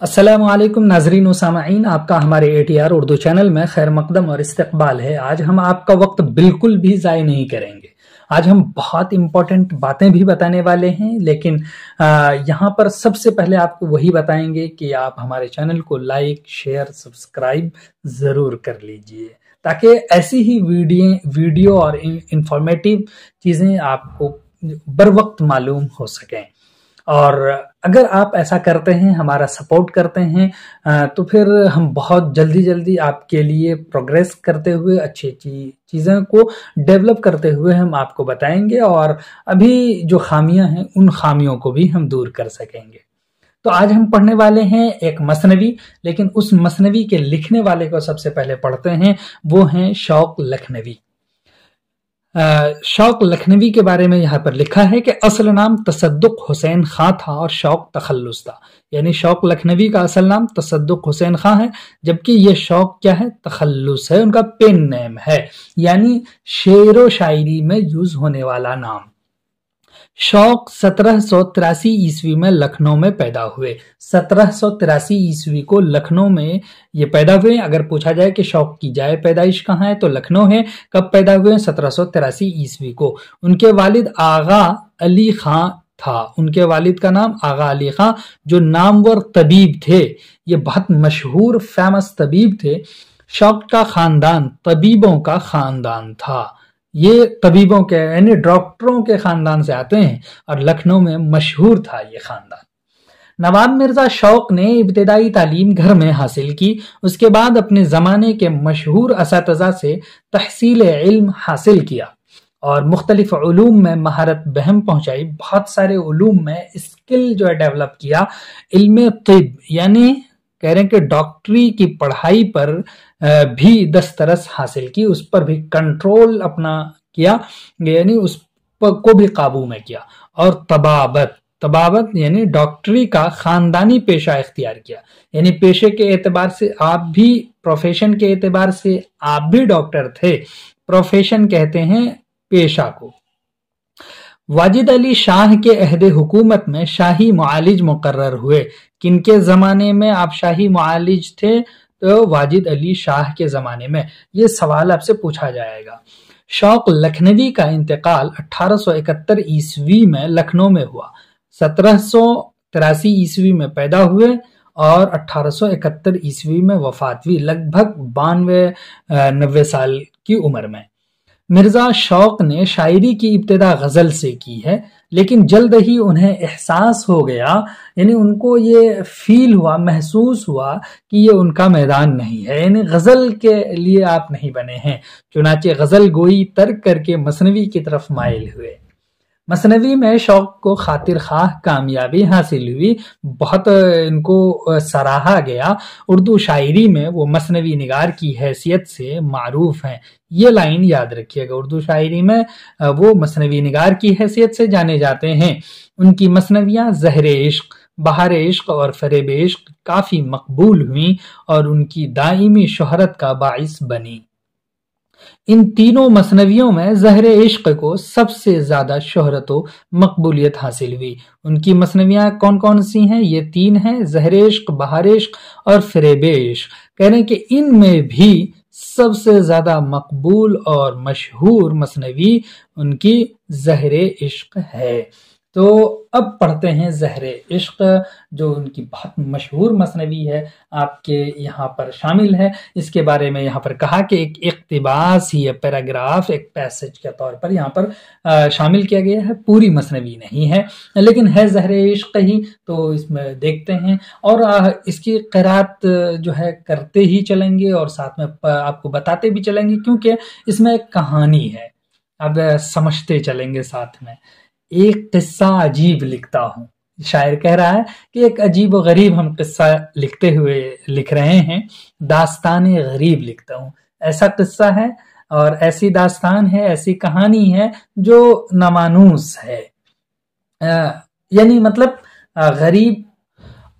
अस्सलाम वालेकुम नाजरीन व सामाईन, आपका हमारे ATR उर्दू चैनल में खैर मकदम और इस्तकबाल है। आज हम आपका वक्त बिल्कुल भी ज़ाय नहीं करेंगे। आज हम बहुत इंपॉर्टेंट बातें भी बताने वाले हैं, लेकिन यहाँ पर सबसे पहले आपको वही बताएंगे कि आप हमारे चैनल को लाइक, शेयर, सब्सक्राइब ज़रूर कर लीजिए, ताकि ऐसी ही वीडियो और इंफॉर्मेटिव चीज़ें आपको बर वक्त मालूम हो सकें। और अगर आप ऐसा करते हैं, हमारा सपोर्ट करते हैं, तो फिर हम बहुत जल्दी आपके लिए प्रोग्रेस करते हुए अच्छी चीज़ों को डेवलप करते हुए हम आपको बताएंगे, और अभी जो खामियां हैं उन खामियों को भी हम दूर कर सकेंगे। तो आज हम पढ़ने वाले हैं एक मसनवी, लेकिन उस मसनवी के लिखने वाले को सबसे पहले पढ़ते हैं। वो हैं शौक लखनवी। शौक लखनवी के बारे में यहाँ पर लिखा है कि असल नाम तसद्दुक हुसैन खां था और शौक तखल्लुस था। यानी शौक लखनवी का असल नाम तसद्दुक हुसैन खां है, जबकि ये शौक क्या है, तखल्लुस है, उनका पेन नेम है, यानी शेर व शायरी में यूज होने वाला नाम। शौक 1783 ईस्वी में लखनऊ में पैदा हुए। 1783 ईस्वी को लखनऊ में ये पैदा हुए। अगर पूछा जाए कि शौक की जाए पैदाइश कहाँ है, तो लखनऊ है। कब पैदा हुए? 1783 ईस्वी को। उनके वालिद आगा अली खां था। उनके वालिद का नाम आगा अली खां, जो नामवर तबीब थे। ये बहुत मशहूर फेमस तबीब थे। शौक का खानदान तबीबों का खानदान था। ये तबीबों के यानी डॉक्टरों के खानदान से आते हैं, और लखनऊ में मशहूर था ये खानदान। नवाब मिर्जा शौक ने इब्तिदाई तालीम घर में हासिल की। उसके बाद अपने ज़माने के मशहूर असातिज़ा से तहसील इल्म हासिल किया और मुख्तलिफ उलूम में महारत बहम पहुंचाई। बहुत सारे उलूम में स्किल जो है डेवलप किया। इल्म तिब यानी कह रहे हैं कि डॉक्टरी की पढ़ाई पर भी दस्तरस हासिल की, उस पर भी कंट्रोल अपना किया, यानी उस पर को भी काबू में किया। और तबाबत यानी डॉक्टरी का खानदानी पेशा इख्तियार किया। यानी पेशे के एतबार से आप भी, प्रोफेशन के एतबार से आप भी डॉक्टर थे। प्रोफेशन कहते हैं पेशा को। वाजिद अली शाह के अहदे हुकूमत में शाही मुआलिज मुकर्रर हुए। किनके ज़माने में आप शाही मुआलिज थे? तो वाजिद अली शाह के ज़माने में। ये सवाल आपसे पूछा जाएगा। शौक लखनवी का इंतकाल 1871 ईस्वी में लखनऊ में हुआ। 1783 ईस्वी में पैदा हुए और 1871 ईस्वी में वफात हुई, लगभग 92-90 साल की उम्र में। मिर्जा शौक ने शायरी की इब्तिदा गजल से की है, लेकिन जल्द ही उन्हें एहसास हो गया, यानी उनको ये फील हुआ, महसूस हुआ कि ये उनका मैदान नहीं है, यानी गजल के लिए आप नहीं बने हैं। चुनाचे गजल गोई तर्क करके मसनवी की तरफ माइल हुए। मसनवी में शौक को खातिर खाह कामयाबी हासिल हुई, बहुत इनको सराहा गया। उर्दू शायरी में वो मसनवी निगार की हैसियत से मारूफ हैं। ये लाइन याद रखिएगा, उर्दू शायरी में वो मसनवी निगार की हैसियत से जाने जाते हैं। उनकी मसनवियाँ ज़हरे इश्क, बहारे इश्क और फरेब इश्क काफ़ी मकबूल हुई और उनकी दाइमी शोहरत का बाइस बनी। इन तीनों मसनवियों में ज़हरे इश्क को सबसे ज्यादा शोहरत व मकबूलियत हासिल हुई। उनकी मसनवियाँ कौन कौन सी हैं? ये तीन हैं, ज़हरे इश्क, बहारे इश्क और फरेबे इश्क। कह रहे हैं कि इनमें भी सबसे ज्यादा मकबूल और मशहूर मसनवी उनकी ज़हरे इश्क है। तो अब पढ़ते हैं ज़हरे इश्क, जो उनकी बहुत मशहूर मसनवी है, आपके यहाँ पर शामिल है। इसके बारे में यहाँ पर कहा कि एक इक़्तिबास ही पैराग्राफ, एक पैसेज के तौर पर यहाँ पर शामिल किया गया है। पूरी मसनवी नहीं है, लेकिन है ज़हरे इश्क ही, तो इसमें देखते हैं और इसकी क़िरात जो है करते ही चलेंगे और साथ में आपको बताते भी चलेंगे, क्योंकि इसमें एक कहानी है। अब समझते चलेंगे साथ में। एक किस्सा अजीब लिखता हूँ, शायर कह रहा है कि एक अजीब व गरीब हम किस्सा लिख रहे हैं। दास्तान गरीब लिखता हूँ, ऐसा किस्सा है और ऐसी दास्तान है, ऐसी कहानी है जो नामानूस है। यानी मतलब गरीब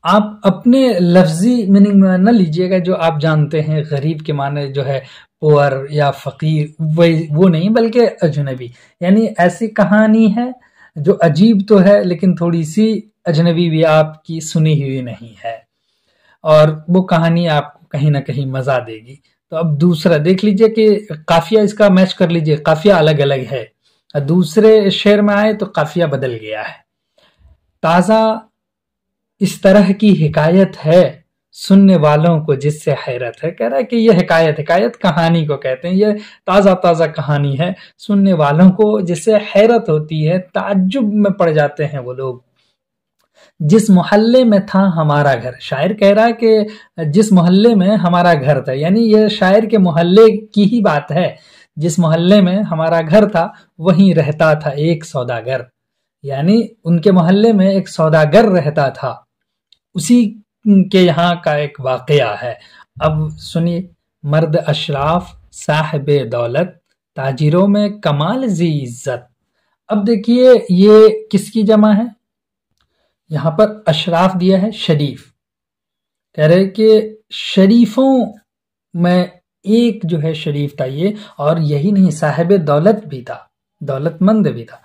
आप अपने लफ्जी मीनिंग में न लीजिएगा, जो आप जानते हैं गरीब के माने जो है पुअर या फकीर, वो नहीं, बल्कि अजनबी। यानी ऐसी कहानी है जो अजीब तो है, लेकिन थोड़ी सी अजनबी भी आपकी सुनी हुई नहीं है। اور وہ کہانی آپ کو کہیں نہ کہیں مزہ دے گی۔ تو اب دوسرا دیکھ لیجئے کہ قافیہ اس کا میچ کر لیجئے، قافیہ الگ الگ ہے، دوسرے شعر میں آئے تو قافیہ بدل گیا ہے۔ تازہ اس طرح کی حکایت ہے سننے والوں کو جس سے حیرت ہے، کہہ رہا ہے کہ یہ حکایت کہانی کو کہتے ہیں، یہ تازہ تازہ کہانی ہے سننے والوں کو جس سے حیرت ہوتی ہے، تعجب میں پڑ جاتے ہیں وہ لوگ۔ جس محلے میں تھا ہمارا گھر، شاعر کہہ رہا ہے کہ جس محلے میں ہمارا گھر تھا، یعنی یہ شاعر کے محلے کی ہی بات ہے۔ جس محلے میں ہمارا گھر تھا وہیں رہتا تھا ایک سوداگر، یعنی ان کے محلے میں ایک سوداگر رہتا تھا، اسی کے یہاں کا ایک واقعہ ہے۔ اب سنیے، مرد اشراف صاحب دولت، تاجروں میں کمال ذی عزت۔ اب دیکھیے یہ کس کی جمع ہے؟ یہاں پر اشراف دیا ہے شریف، کہہ رہے کہ شریفوں میں ایک جو ہے شریف تھا یہ، اور یہی نہیں صاحب دولت بھی تھا، دولت مند بھی تھا،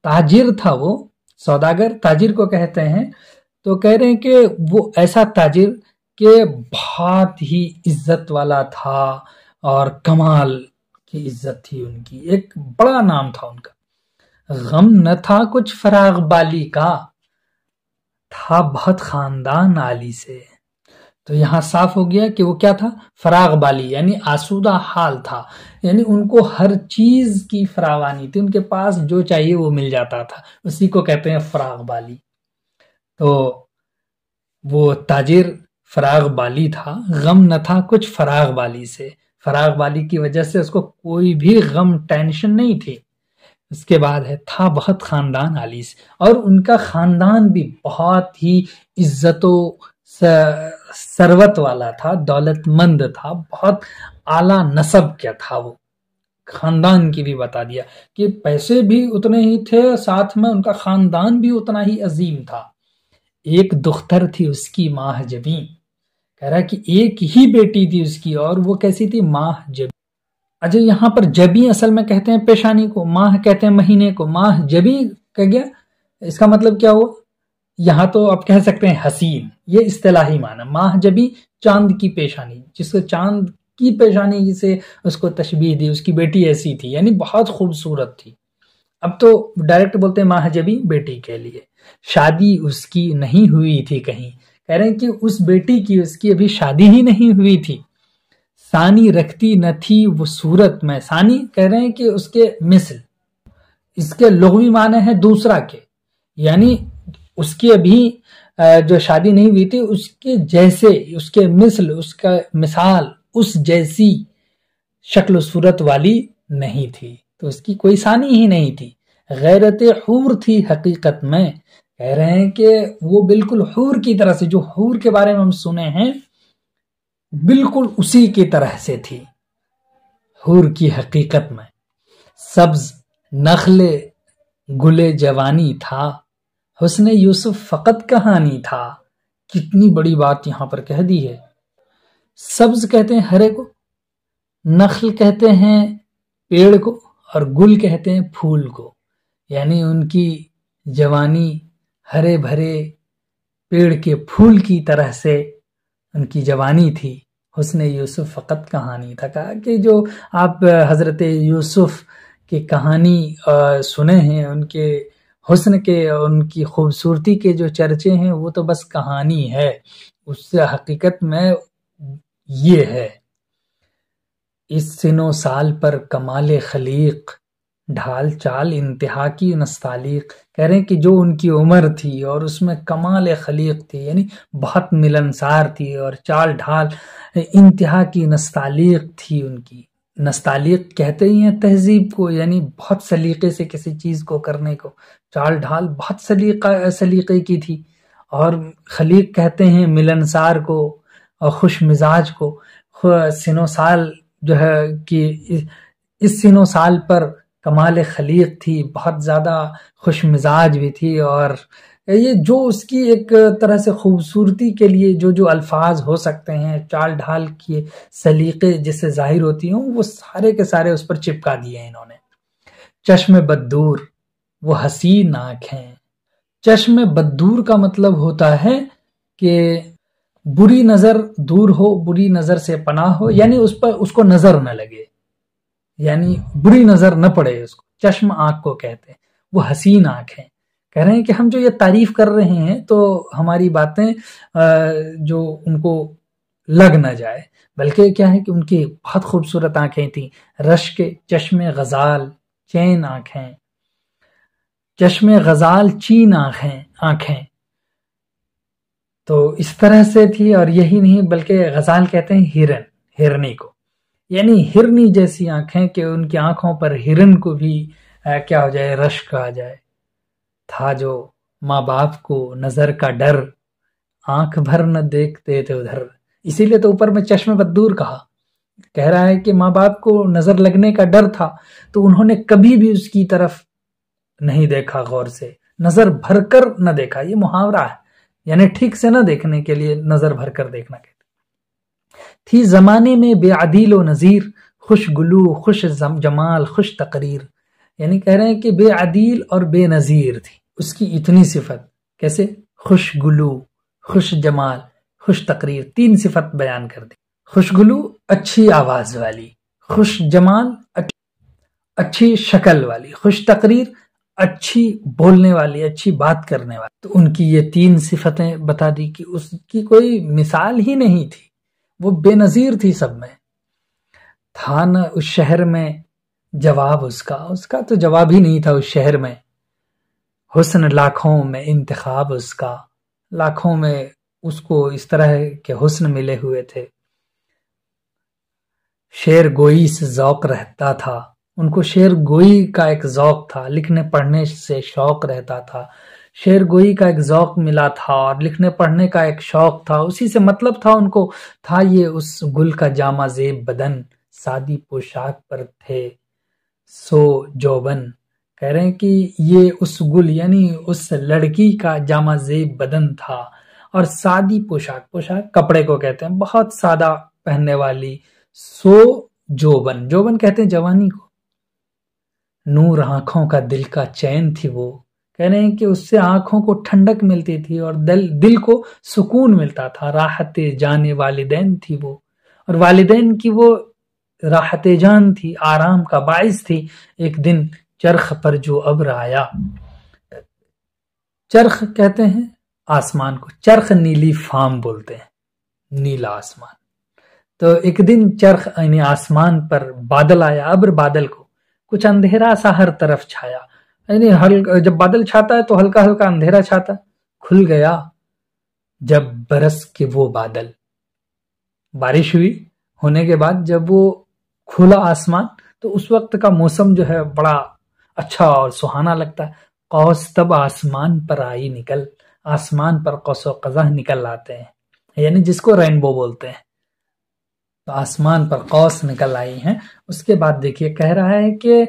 تاجر تھا وہ، سوداگر تاجر کو کہتے ہیں۔ تو کہہ رہے ہیں کہ وہ ایسا تاجر کہ بہت ہی عزت والا تھا اور کمال کی عزت تھی ان کی، ایک بڑا نام تھا ان کا۔ غم نہ تھا کچھ فراغ بالی کا، تھا بہت خاندان عالی سے۔ تو یہاں صاف ہو گیا کہ وہ کیا تھا؟ فراغ بالی، یعنی آسودہ حال تھا، یعنی ان کو ہر چیز کی فراوانی تھی، ان کے پاس جو چاہیے وہ مل جاتا تھا، اسی کو کہتے ہیں فراغ بالی۔ تو وہ تاجر فراغ بالی تھا، غم نہ تھا کچھ فراغ بالی سے، فراغ بالی کی وجہ سے اس کو کوئی بھی غم ٹینشن نہیں تھی۔ اس کے بعد ہے تھا بہت خاندان عالی سے، اور ان کا خاندان بھی بہت ہی عزت و ثروت والا تھا، دولت مند تھا، بہت اعلیٰ نسب کیا تھا وہ، خاندان کی بھی بتا دیا کہ پیسے بھی اتنے ہی تھے، ساتھ میں ان کا خاندان بھی اتنا ہی عظیم تھا۔ ایک دختر تھی اس کی ماہ جبیں، کہہ رہا کہ ایک ہی بیٹی تھی اس کی، اور وہ کیسی تھی؟ ماہ جبیں۔ اچھا، یہاں پر جبیں اصل میں کہتے ہیں پیشانی کو، ماہ کہتے ہیں مہینے کو، ماہ جبیں کہہ گیا، اس کا مطلب کیا ہوا؟ یہاں تو آپ کہہ سکتے ہیں حسین، یہ اصطلاحی معنی، ماہ جبیں چاند کی پیشانی، جس کو چاند کی پیشانی سے اس کو تشبیہ دی، اس کی بیٹی ایسی تھی، یعنی بہت خوبصورت تھی۔ اب تو ڈائریکٹ بولتے ہیں ماہ جبیں بیٹی کے لیے۔ شادی اس کی نہیں ہوئی تھی کہیں، کہہ رہے ہیں کہ اس بیٹی کی، اس کی ابھی شادی ہی نہیں ہوئی تھی۔ ثانی رکھتی نہ تھی وہ صورت میں، ثانی کہہ رہے ہیں کہ اس کے مثل، اس کے لغوی معنی ہے دوسرا کے، یعنی اس کی ابھی جو شادی نہیں ہوئی تھی اس کے جیسے، اس کے مثل، اس کا مثال، اس جیسی شکل و صورت والی نہیں تھی، تو اس کی کوئی ثانی ہی نہیں تھی۔ غیرت حور تھی حقیقت میں، کہہ رہے ہیں کہ وہ بالکل حور کی طرح سے، جو حور کے بارے میں ہم سنے ہیں بالکل اسی کی طرح سے تھی حور کی حقیقت میں۔ سبز نخل گل جوانی تھا، حسن یوسف فقط کہانی تھا۔ کتنی بڑی بات یہاں پر کہہ دی ہے۔ سبز کہتے ہیں ہرے کو، نخل کہتے ہیں پیڑ کو، اور گل کہتے ہیں پھول کو، یعنی ان کی جوانی ہرے بھرے پیڑ کے پھول کی طرح سے ان کی جوانی تھی۔ حسن یوسف فقط کہانی تھا، کہا کہ جو آپ حضرت یوسف کی کہانی سنے ہیں، ان کے حسن کے، ان کی خوبصورتی کے جو چرچے ہیں، وہ تو بس کہانی ہے، اس سے حقیقت میں یہ ہے۔ اس سن و سال پر کمال خلیق، ڈھال چال انتہا کی نستعلیق، کہہ رہے ہیں کہ جو ان کی عمر تھی اور اس میں کمال خلیق تھی، یعنی بہت ملنسار تھی، اور چال ڈھال انتہا کی نستعلیق تھی ان کی۔ نستعلیق کہتے ہی ہیں تہذیب کو، یعنی بہت سلیقے سے کسی چیز کو کرنے کو، چال ڈھال بہت سلیقے کی تھی، اور خلیق کہتے ہیں ملنسار کو اور خوش مزاج کو۔ سن و سال جو ہے کہ اس سن و سال پر کمال خلیق تھی، بہت زیادہ خوش مزاج بھی تھی، اور یہ جو اس کی ایک طرح سے خوبصورتی کے لیے جو الفاظ ہو سکتے ہیں، چال ڈھال کے سلیقے جس سے ظاہر ہوتی ہوں، وہ سارے کے سارے اس پر چپکا دیے ہیں انہوں نے۔ چشم بددور وہ حسین آنکھیں، چشم بددور کا مطلب ہوتا ہے کہ बुरी नजर दूर हो, बुरी नजर से पनाह हो, यानी उस पर उसको नजर न लगे, यानी बुरी नजर न पड़े उसको। चश्म आंख को कहते हैं, वो हसीन आंख है। कह रहे हैं कि हम जो ये तारीफ कर रहे हैं तो हमारी बातें जो उनको लग न जाए, बल्कि क्या है कि उनकी बहुत खूबसूरत आंखें थी। रश्क चश्मे गजाल चैन आंखें, चश्मे गजाल चीन आंखें। तो इस तरह से थी। और यही नहीं बल्कि गजाल कहते हैं हिरन, हिरनी को, यानी हिरनी जैसी आंखें कि उनकी आंखों पर हिरन को भी क्या हो जाए, रश्क आ जाए। था जो माँ बाप को नजर का डर, आंख भर न देखते थे उधर। इसीलिए तो ऊपर में चश्मे बद्दूर कहा। कह रहा है कि माँ बाप को नजर लगने का डर था, तो उन्होंने कभी भी उसकी तरफ नहीं देखा गौर से, नजर भरकर न देखा। ये मुहावरा है, यानी ठीक से न देखने के लिए नजर भरकर देखना कहते। थी जमाने में बेअदील व नजीर, खुश गुलू खुश जमाल खुश तकरीर। यानी कह रहे हैं कि बेअदील और बेनजीर थी उसकी इतनी सिफत। कैसे? खुश गुलू, खुश जमाल, खुश तकरीर, 3 सिफत बयान कर दी। खुशगुलू अच्छी आवाज वाली, खुश जमाल अच्छी शक्ल वाली, खुश तकरीर अच्छी बोलने वाली, अच्छी बात करने वाली। तो उनकी ये 3 सिफतें बता दी कि उसकी कोई मिसाल ही नहीं थी, वो बेनजीर थी सब में। था न उस शहर में जवाब उसका तो जवाब ही नहीं था उस शहर में। हुस्न लाखों में इंतखाब उसका, लाखों में उसको इस तरह के हुस्न मिले हुए थे। शेर गोई से ज़ौक़ रहता था, उनको शेर गोई का एक ज़ौक़ था, लिखने पढ़ने से शौक़ रहता था। शेर गोई का एक ज़ौक़ मिला था और लिखने पढ़ने का एक शौक़ था, उसी से मतलब था उनको। था ये उस गुल का जामा ज़ेब बदन, सादी पोशाक पर थे सो जोबन। कह रहे हैं कि ये उस गुल यानी उस लड़की का जामा ज़ेब बदन था और सादी पोशाक, पोशाक कपड़े को कहते हैं, बहुत सादा पहनने वाली। सो जोबन, जोबन कहते हैं जवानी को। नूर आंखों का दिल का चैन थी वो। कह रहे हैं कि उससे आंखों को ठंडक मिलती थी और दिल को सुकून मिलता था। राहत जाने वालिदैन थी वो, और वालिदैन की वो राहत जान थी, आराम का बाइस थी। एक दिन चरख पर जो अब्र आया, चरख कहते हैं आसमान को, चरख नीली फाम बोलते हैं, नीला आसमान। तो एक दिन चरख यानी आसमान पर बादल आया, अब्र बादल को, कुछ अंधेरा सा हर तरफ छाया। यानी जब बादल छाता है तो हल्का हल्का अंधेरा छाता। खुल गया जब बरस के वो बादल, बारिश हुई होने के बाद जब वो खुला आसमान, तो उस वक्त का मौसम जो है बड़ा अच्छा और सुहाना लगता है। कौस तब आसमान पर आई निकल, आसमान पर कौसो कज़ा निकल आते हैं, यानी जिसको रेनबो बोलते हैं। तो आसमान पर कौस निकल आई हैं। उसके बाद देखिए कह रहा है कि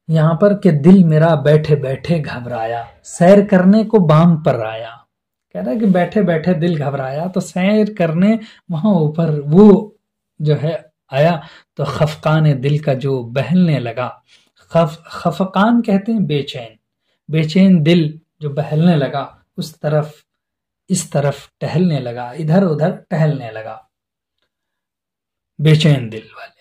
यहाँ पर कि दिल मेरा बैठे बैठे घबराया, सैर करने को बाम पर आया। कह रहा है कि बैठे बैठे दिल घबराया, तो सैर करने वहां ऊपर वो जो है आया, तो खफकान दिल का जो बहलने लगा। खफकान कहते हैं बेचैन, बेचैन दिल जो बहलने लगा, उस तरफ इस तरफ टहलने लगा, इधर उधर टहलने लगा। बेचैन दिल वाले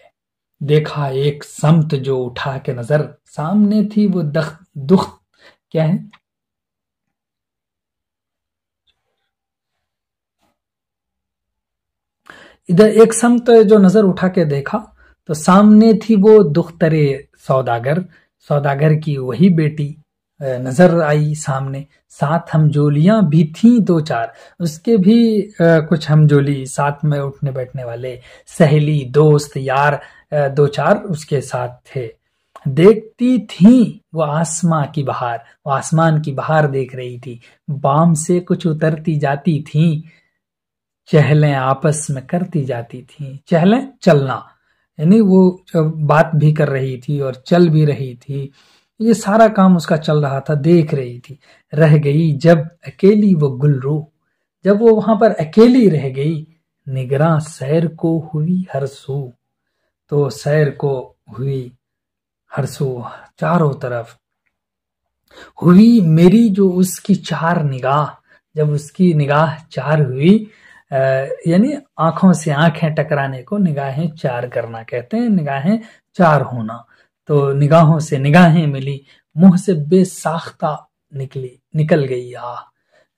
देखा एक समत जो उठा के नजर, सामने थी वो दुख क्या है, इधर एक समत जो नजर उठा के देखा, तो सामने थी वो दुख्तरे सौदागर, सौदागर की वही बेटी नजर आई सामने। साथ हमजोलियां भी थीं 2-4, उसके भी कुछ हमजोली, साथ में उठने बैठने वाले सहेली दोस्त यार 2-4 उसके साथ थे। देखती थी वो आसमां की बहार, वो आसमान की बहार देख रही थी। बाम से कुछ उतरती जाती थी, चहलें आपस में करती जाती थी। चहलें चलना, यानी वो बात भी कर रही थी और चल भी रही थी। ये सारा काम उसका चल रहा था, देख रही थी। रह गई जब अकेली वो गुलरू, जब वो वहां पर अकेली रह गई, निगरां सैर को हुई हर सू, तो सैर को हुई हर सू, चारों तरफ हुई मेरी जो उसकी 4 निगाह। जब उसकी निगाह 4 हुई یعنی آنکھوں سے آنکھیں ٹکرانے کو نگاہیں چار کرنا کہتے ہیں، نگاہیں چار ہونا۔ تو نگاہوں سے نگاہیں ملی، منہ سے بے ساختہ نکل گئی آہ،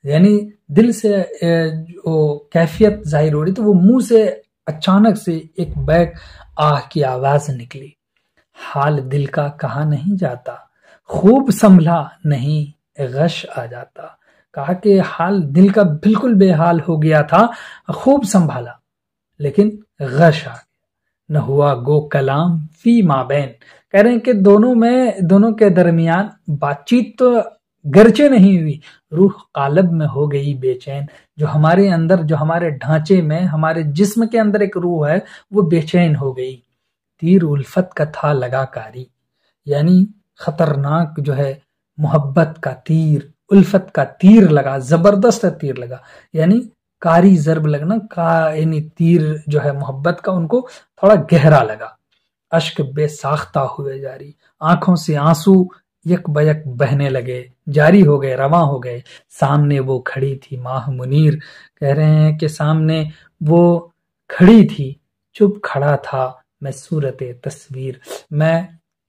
یعنی دل سے جو کیفیت ظاہر ہو رہی تو وہ منہ سے اچانک سے ایک بیک آہ کی آواز نکلی۔ حال دل کا کہا نہیں جاتا، خوب سنبھلا نہیں غش آ جاتا۔ کہا کہ حال دل کا بالکل بے حال ہو گیا تھا، خوب سنبھالا لیکن غش آ گیا۔ نہ ہوا گو کلام فی مابین، کہہ رہے ہیں کہ دونوں کے درمیان بات چیت تو گرچہ نہیں ہوئی، روح قالب میں ہو گئی بے چین۔ جو ہمارے اندر، جو ہمارے ڈھانچے میں، ہمارے جسم کے اندر ایک روح ہے، وہ بے چین ہو گئی۔ تیر الفت کا تھا لگا کاری، یعنی خطرناک جو ہے محبت کا تیر، الفت کا تیر لگا، زبردست تیر لگا، یعنی کاری ضرب لگنا، یعنی تیر جو ہے محبت کا ان کو تھوڑا گہرا لگا۔ اشک بے ساختہ ہوئے جاری، آنکھوں سے آنسو یک بیک بہنے لگے، جاری ہو گئے، رواں ہو گئے۔ سامنے وہ کھڑی تھی ماہ منیر، کہہ رہے ہیں کہ سامنے وہ کھڑی تھی، چپ کھڑا تھا میں صورت تصویر، میں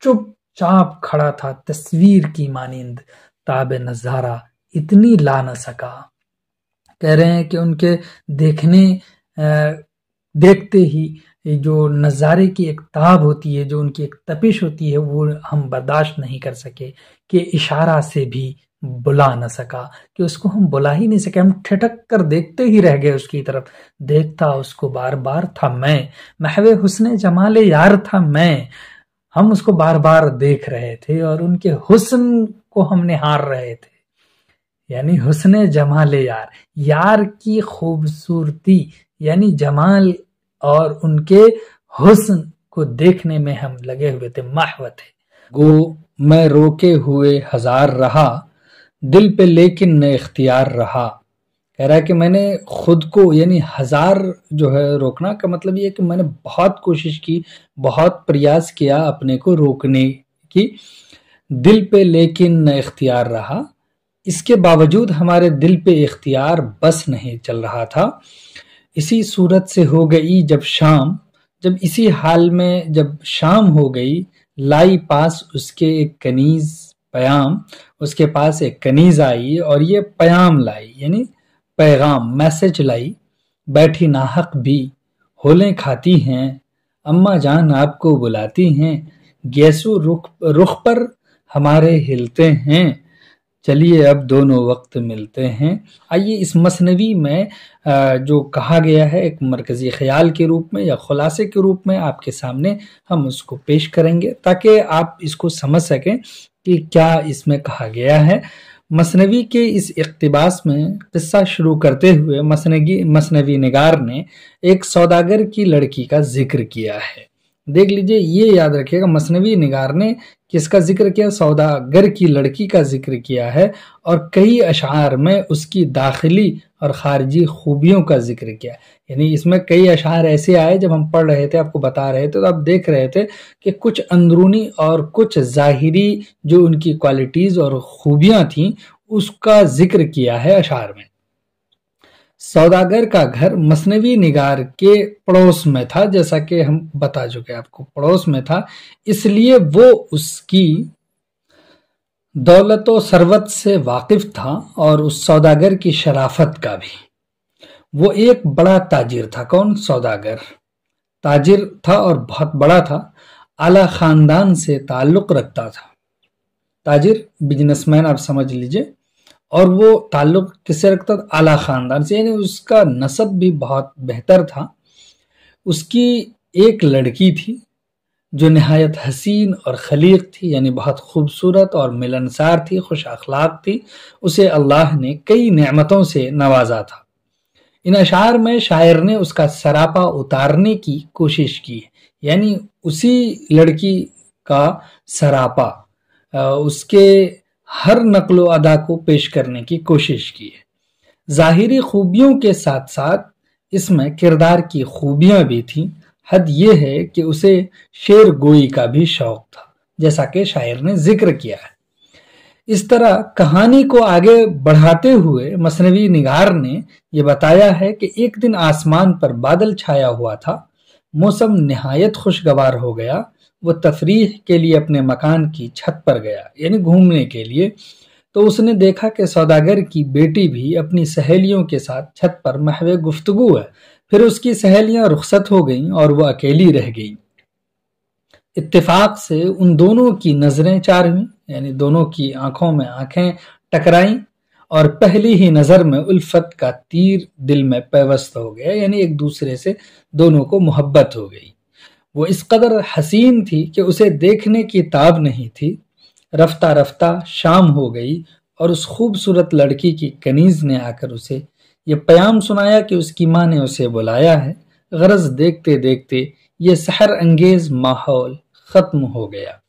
چپ چاپ کھڑا تھا تصویر کی مانند، تاب نظارہ اتنی لا نہ سکا۔ کہہ رہے ہیں کہ ان کے دیکھتے ہی جو نظارے کی ایک تاب ہوتی ہے، جو ان کی ایک تپش ہوتی ہے، وہ ہم برداشت نہیں کر سکے، کہ اشارہ سے بھی بلا نہ سکا، کہ اس کو ہم بلا ہی نہیں سکے، ہم ٹھٹک کر دیکھتے ہی رہ گئے اس کی طرف۔ دیکھتا اس کو بار بار تھا میں، محو حسن جمال یار تھا میں، ہم اس کو بار بار دیکھ رہے تھے اور ان کے حسن کو ہم نہار رہے تھے، یعنی حسن جمال یار کی خوبصورتی، یعنی جمال اور ان کے حسن کو دیکھنے میں ہم لگے ہوئے تھے، محو تھے۔ گو میں روکے ہوئے ہزار رہا، دل پہ لیکن نہ اختیار رہا۔ کہہ رہا ہے کہ میں نے خود کو، یعنی ہزار جو ہے روکنا کا مطلب یہ ہے کہ میں نے بہت کوشش کی، بہت پریاس کیا اپنے کو روکنے کی، دل پہ لیکن نہ اختیار رہا، اس کے باوجود ہمارے دل پہ اختیار بس نہیں چل رہا تھا۔ اسی صورت سے ہو گئی جب شام، جب اسی حال میں جب شام ہو گئی، لائی پاس اس کے ایک کنیز پیام، اس کے پاس ایک کنیز آئی اور یہ پیام لائی، یعنی پیغام، میسج لائی۔ بیٹھی ناحق بھی ہولیں کھاتی ہیں، اماں جان آپ کو بلاتی ہیں، گیسو رخ پر ہمارے ہلتے ہیں، چلیے اب دونوں وقت ملتے ہیں۔ آئیے اس مثنوی میں جو کہا گیا ہے ایک مرکزی خیال کے روپ میں یا خلاصے کے روپ میں آپ کے سامنے ہم اس کو پیش کریں گے، تاکہ آپ اس کو سمجھ سکیں کہ کیا اس میں کہا گیا ہے۔ مثنوی کے اس اقتباس میں قصہ شروع کرتے ہوئے مثنوی نگار نے ایک سوداگر کی لڑکی کا ذکر کیا ہے۔ دیکھ لیجئے، یہ یاد رکھیے گا، مثنوی نگار نے کس کا ذکر کیا؟ سوداگر کی لڑکی کا ذکر کیا ہے، اور کئی اشعار میں اس کی داخلی اور خارجی خوبیوں کا ذکر کیا، یعنی اس میں کئی اشعار ایسے آئے جب ہم پڑھ رہے تھے، آپ کو بتا رہے تھے تو آپ دیکھ رہے تھے کہ کچھ اندرونی اور کچھ ظاہری جو ان کی کوالٹیز اور خوبیاں تھیں اس کا ذکر کیا ہے اشعار میں۔ سوداگر کا گھر مثنوی نگار کے پڑوس میں تھا، جیسا کہ ہم بتا چکے آپ کو، پڑوس میں تھا، اس لیے وہ اس کی دولت و ثروت سے واقف تھا اور اس سوداگر کی شرافت کا بھی۔ وہ ایک بڑا تاجر تھا۔ کون؟ سوداگر تاجر تھا اور بہت بڑا تھا، اعلیٰ خاندان سے تعلق رکھتا تھا۔ تاجر، بزنس مین آپ سمجھ لیجئے، اور وہ تعلق کس سے رکھتا تھا؟ اعلیٰ خاندان سے، یعنی اس کا نسب بھی بہت بہتر تھا۔ اس کی ایک لڑکی تھی جو نہایت حسین اور خلیق تھی، یعنی بہت خوبصورت اور ملنسار تھی، خوش اخلاق تھی، اسے اللہ نے کئی نعمتوں سے نوازا تھا۔ ان اشعار میں شاعر نے اس کا سراپا اتارنے کی کوشش کی، یعنی اسی لڑکی کا سراپا، اس کے ہر نقل و ادا کو پیش کرنے کی کوشش کی ہے۔ ظاہری خوبیوں کے ساتھ ساتھ اس میں کردار کی خوبیاں بھی تھیں۔ حد یہ ہے کہ اسے شعر گوئی کا بھی شوق تھا، جیسا کہ شاعر نے ذکر کیا ہے۔ इस तरह कहानी को आगे बढ़ाते हुए मसनवी निगार ने ये बताया है कि एक दिन आसमान पर बादल छाया हुआ था, मौसम निहायत खुशगवार हो गया। वो तफरीह के लिए अपने मकान की छत पर गया, यानी घूमने के लिए। तो उसने देखा कि सौदागर की बेटी भी अपनी सहेलियों के साथ छत पर महवे गुफ्तगू है। फिर उसकी सहेलियां रुखसत हो गईं और वो अकेली रह गई। इत्तेफाक से उन दोनों की नजरें चार हुईं, यानी दोनों की आंखों में आंखें टकराईं और पहली ही नजर में उल्फत का तीर दिल में पैवस्त हो गया, यानी एक दूसरे से दोनों को मोहब्बत हो गई। वो इस कदर हसीन थी कि उसे देखने की ताब नहीं थी। रफ्ता रफ्ता शाम हो गई और उस खूबसूरत लड़की की कनीज ने आकर उसे ये प्याम सुनाया कि उसकी माँ ने उसे बुलाया है। गरज देखते देखते ये सहर अंगेज माहौल खत्म हो गया।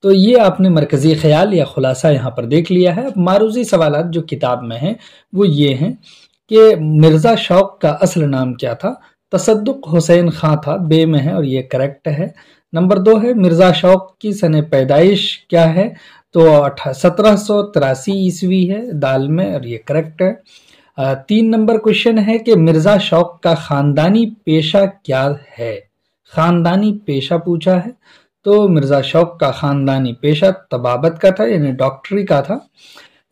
तो ये आपने मरकजी ख्याल या खुलासा यहाँ पर देख लिया है। अब मारूजी सवालात जो किताब में हैं वो ये हैं कि मिर्ज़ा शौक का असल नाम क्या था? तसद्दुक हुसैन खां था, बे में है और ये करेक्ट है। नंबर 2 है मिर्ज़ा शौक की सने पैदाइश क्या है? तो 1783 ईस्वी है, दाल में, और ये करेक्ट है। 3 नंबर क्वेश्चन है कि मिर्ज़ा शौक का खानदानी पेशा क्या है? खानदानी पेशा पूछा है, तो मिर्ज़ा शौक का खानदानी पेशा तबाबत का था, यानी डॉक्टरी का था।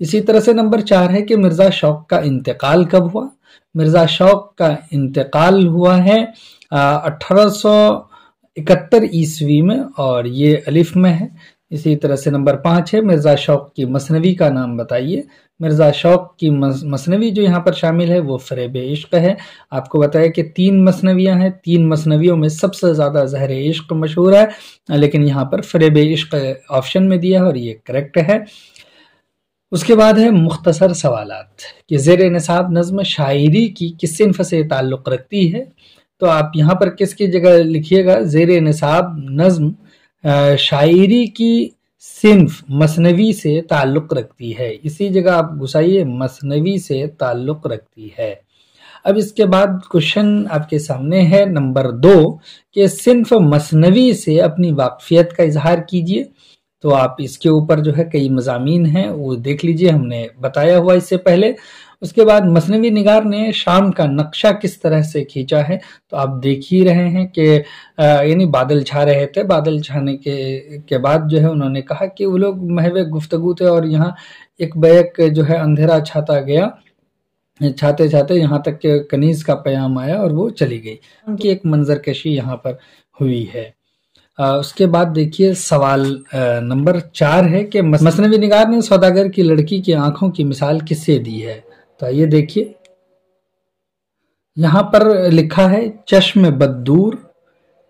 इसी तरह से नंबर 4 है कि मिर्ज़ा शौक का इंतकाल कब हुआ? मिर्ज़ा शौक का इंतकाल हुआ है 1871 ईस्वी में, और ये अलिफ में है। इसी तरह से नंबर 5 है मिर्ज़ा शौक की मसनवी का नाम बताइए। मिर्ज़ा शौक की मसनवी जो यहाँ पर शामिल है वो फ़रेब इश्क है। आपको बताया कि 3 मसनवियाँ हैं, 3 मसनवियों में सबसे ज़्यादा ज़हर इश्क मशहूर है, लेकिन यहाँ पर फ़रेब इश्क ऑप्शन में दिया है और ये करेक्ट है। उसके बाद है मुख्तसर सवालात कि ज़ेर निसाब नज़्म शायरी की किस सिन्फ़ से ताल्लुक़ रखती है? तो आप यहाँ पर किसकी जगह लिखिएगा? ज़ेर निसाब नज़्म शायरी की सिन्फ मसनवी से ताल्लुक़ रखती है। इसी जगह आप घुसाइए, मसनवी से ताल्लुक़ रखती है। अब इसके बाद क्वेश्चन आपके सामने है नंबर 2 कि सिन्फ मसनवी से अपनी वाक़फ़ियत का इजहार कीजिए। तो आप इसके ऊपर जो है कई मज़ामीन हैं वो देख लीजिए, हमने बताया हुआ इससे पहले। उसके बाद मसनवी निगार ने शाम का नक्शा किस तरह से खींचा है? तो आप देख ही रहे हैं कि यानी बादल छा रहे थे, बादल छाने के बाद जो है उन्होंने कहा कि वो लोग महवे गुफ्तगू थे और यहाँ एक बैक जो है अंधेरा छाता गया, छाते छाते यहाँ तक के कनीज का प्याम आया और वो चली गई। उनकी एक मंजरकशी यहाँ पर हुई है। उसके बाद देखिए सवाल नंबर 4 है कि मसनवी निगार ने सौदागर की लड़की की आंखों की मिसाल किससे दी है? तो ये देखिए यहाँ पर लिखा है चश्म बद्दूर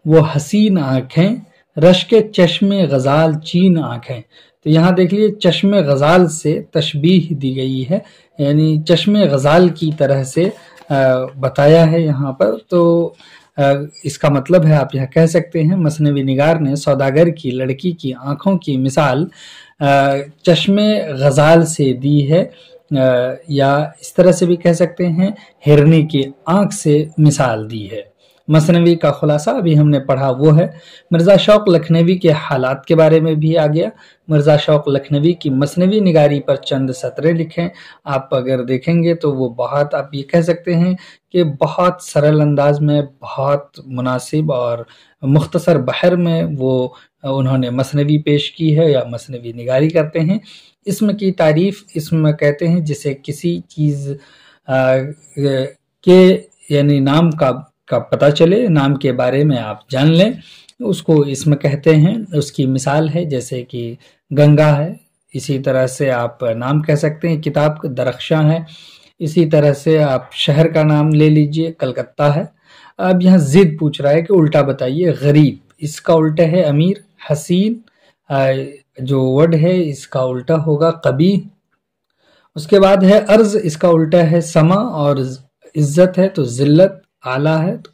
वो हसीन आंखें, रश्के चश्मे गजाल चीन आंखें। तो यहाँ देख लीजिए चश्मे गजाल से तशबीह दी गई है, यानी चश्मे गजाल की तरह से बताया है यहाँ पर। तो इसका मतलब है आप यह कह सकते हैं मसनवी निगार ने सौदागर की लड़की की आंखों की मिसाल चश्मे गजाल से दी है, या इस तरह से भी कह सकते हैं हिरनी की आंख से मिसाल दी है। मसनवी का खुलासा अभी हमने पढ़ा वो है। मिर्ज़ा शौक लखनवी के हालात के बारे में भी आ गया। मिर्ज़ा शौक लखनवी की मसनवी निगारी पर चंद सतरें लिखें। आप अगर देखेंगे तो वो बहुत, आप ये कह सकते हैं कि बहुत सरल अंदाज में, बहुत मुनासिब और मुख्तसर बहर में वो उन्होंने मसनवी पेश की है या मसनवी निगारी करते हैं। इसम की तारीफ इसम कहते हैं जिसे किसी चीज़ के यानी नाम का पता चले, नाम के बारे में आप जान लें, उसको इसमें कहते हैं। उसकी मिसाल है जैसे कि गंगा है, इसी तरह से आप नाम कह सकते हैं किताब दरख्शां है, इसी तरह से आप शहर का नाम ले लीजिए कलकत्ता है। अब यहाँ जिद पूछ रहा है कि उल्टा बताइए। गरीब इसका उल्टा है अमीर, हसीन जो वर्ड है इसका उल्टा होगा कबीह। उसके बाद है अर्ज, इसका उल्टा है समा, और इज्जत है तो जिल्लत, आला है तो